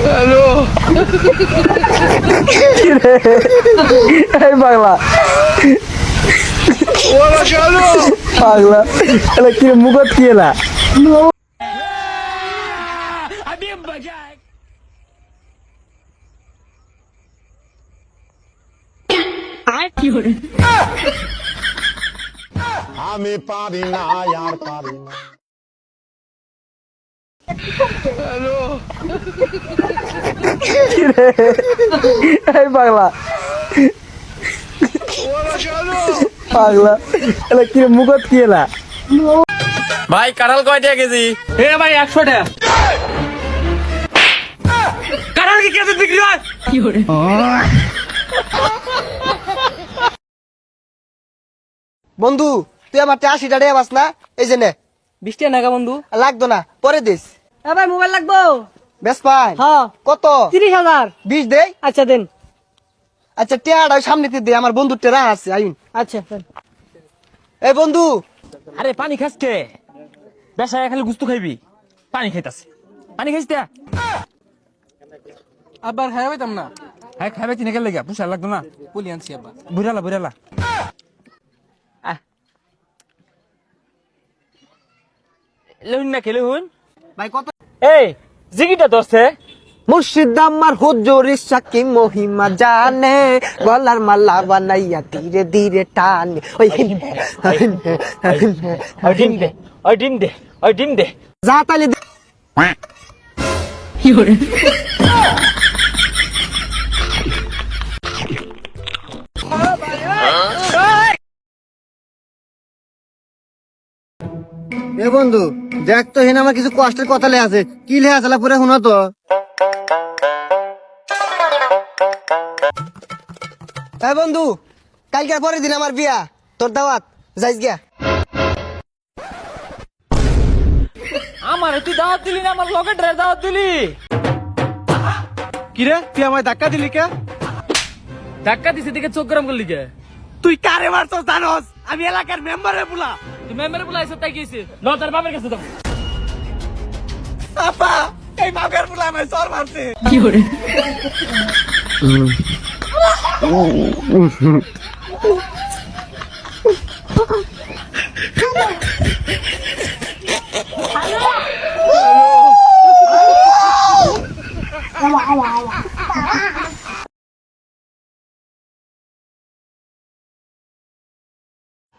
Hello এই পাগলা ওরা চলো পাগলা এলা কি মুখত কি এলা আমি পারি না আর পারি না। হ্যালো এই পাগলা ওরা চলো পাগলা এলা কি মুখত কি এলা ভাই কাঁঠাল কয়টা কেজি? এ ভাই 100 টাকা। কাঁঠাল কি কেজি বিক্রি হয়? বন্ধু তুই আমার 80 টাকা বাস না এই যে নে 20 টাকা নাগা বন্ধু। লাগতো না পরে দিস এ ভাই মোবাইল লাগবো। বেশ পাই হ্যাঁ কত 30,000। 20 দেই আচ্ছা দেন। আচ্ছা টেয়াটা সামনেতে দে আমার বন্ধুর টেরা আছে আইন আচ্ছা দেন। এই বন্ধু আরে পানি খাস কে? বেসায় খালি গুস্তু খাইবি, পানি খাইতাছে। পানি খাইস তা? আবার হ্যাঁ হইতাম না। হ্যাঁ খাইবে তিনে গেলে গা পুষা লাগতো না। পুলি আনছি আবার। বুড়ালা বুড়ালা লহুন না খেলে হুন ভাই কত এই জিগিটা ধরছে মুর্শিদ আমার হুজুর সাকি মহিমা জানে গলার মালা বানাইয়া ধীরে ধীরে টানে ওই ওই ডিম দে ওই ডিম দে ওই ডিম দে যা তাইলে দে। এ বন্ধু দেখ তো হেন আমার কিছু কষ্টের কথা লে আছে কি লে আছে পুরো শুনো তো এ বন্ধু কালকে পরের দিন আমার বিয়া তোর দাওয়াত যাইস গিয়া আমার তুই দাওয়াত দিলি না, আমার লগে ড্রেস দাওয়াত দিলি। কি রে তুই আমায় ধাক্কা দিলি কে ধাক্কা দিছে দেখে চোখ গরম করলি কে? তুই কারে মারছস জানোস আমি এলাকার মেম্বারে বুলা তুই মেম্বারে বুলাইছ তাই গেছে ন তার বাপের কাছে দাও। আপা এই মাগের বুলা আমায় সর মারছে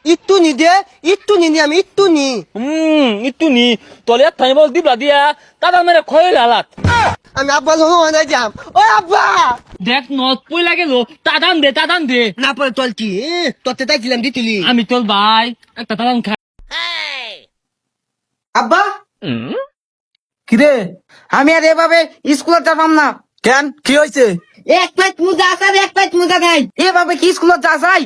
একটু নি দে একটু নি আমি একটু নি একটু নি তলে থাই বল দিবলা দিয়া তাদা মেরে খয়ে লালাত। আমি আব্বা যখন যাইতাম ও আব্বা দেখ নত পই লাগে লো তাদান দে না পরে তোর কি তোরতে তাইছিলাম দিতিলি আমি তোর ভাই একটা তাদান খা। আব্বা কিরে আমি আর এভাবে স্কুলে যাবাম না কেন কি হয়েছে এক প্লেট মুজা আছে আর এক প্লেট মুজা নাই এভাবে কি স্কুলে যা যাই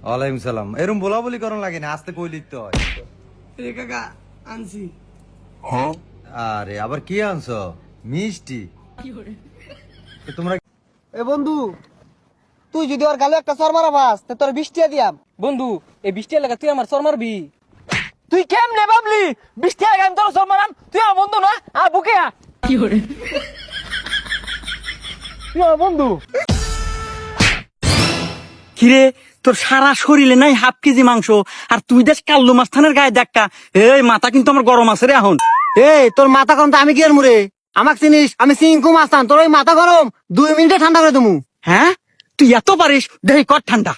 ওয়ালাইকুম সালাম এরম বলা বলি করন লাগে না আস্তে কই লিখতে হয় কাকা আনছি আরে আবার কি আনছো মিষ্টি তো তোমরা এ বন্ধু তুই যদি ওর গালে একটা সর মারা পাস তা তোর 20 টাকা দিয়াম বন্ধু এই 20 টাকা লাগা তুই আমার সর মারবি। তুই কেমনে ভাবলি 20 টাকা আমি তোর সব মারাম? তুই আমার বন্ধু না আর বুকে তুই আমার বন্ধু। কিরে তোর সারা শরীরে নাই হাফ কেজি মাংস আর তুই দেখ কাল্লু মাস্তানের গায়ে দেখা এই মাথা কিন্তু আমার গরম আছে রে এখন এই তোর মাথা গরম তো আমি কি আর মুরে আমাক চিনিস আমি সিংকু মাস্তান তোর ওই মাথা গরম 2 মিনিটে ঠান্ডা করে দেবো হ্যাঁ তুই এত পারিস দেখি কর ঠান্ডা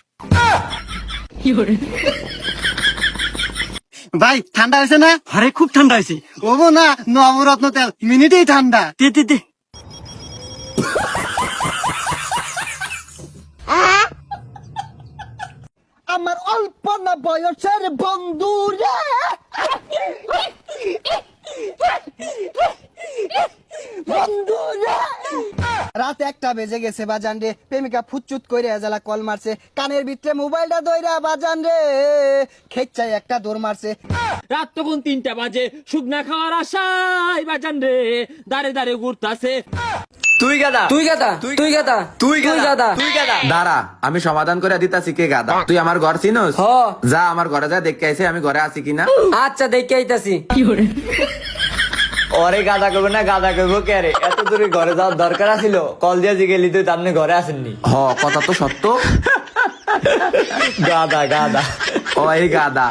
ভাই ঠান্ডা হয়েছে না আরে খুব ঠান্ডা হয়েছে ওবো না নবরত্ন তেল মিনিটেই ঠান্ডা দে আমার অল্প না বয়সের বন্ধু রে বন্ধু রে রাত 1টা বেজে গেছে বাজান রে, প্রেমিকা ফুচুত কইরে এজালা কল মারছে, কানের ভিতরে মোবাইলটা দইরা বাজান রে খেচ্চাই একটা দৌড় মারছে। রাত তখন 3টা বাজে, শুকনা খাওয়ার আশায় বাজান রে দাঁড়ে দাঁড়ে ঘুরতাছে। তুই গাদা তুই গাদা তুই গাদা তুই গাদা দাঁড়া আমি সমাধান করে দিতাছি কে গাদা। তুই আমার ঘর চিনোস? যা আমার ঘরে যা দেখে আইছে আমি ঘরে আছি কিনা। আচ্ছা দেখে আইতাছি। ওরে গাদা করবো না, গাদা করবো কে রে? এত দূরে ঘরে যাওয়ার দরকার আছিল? কল দিয়ে জিগেলি তুই আপনি ঘরে আসেননি। হ কথা তো সত্য। গাদা গাদা ওই গাদা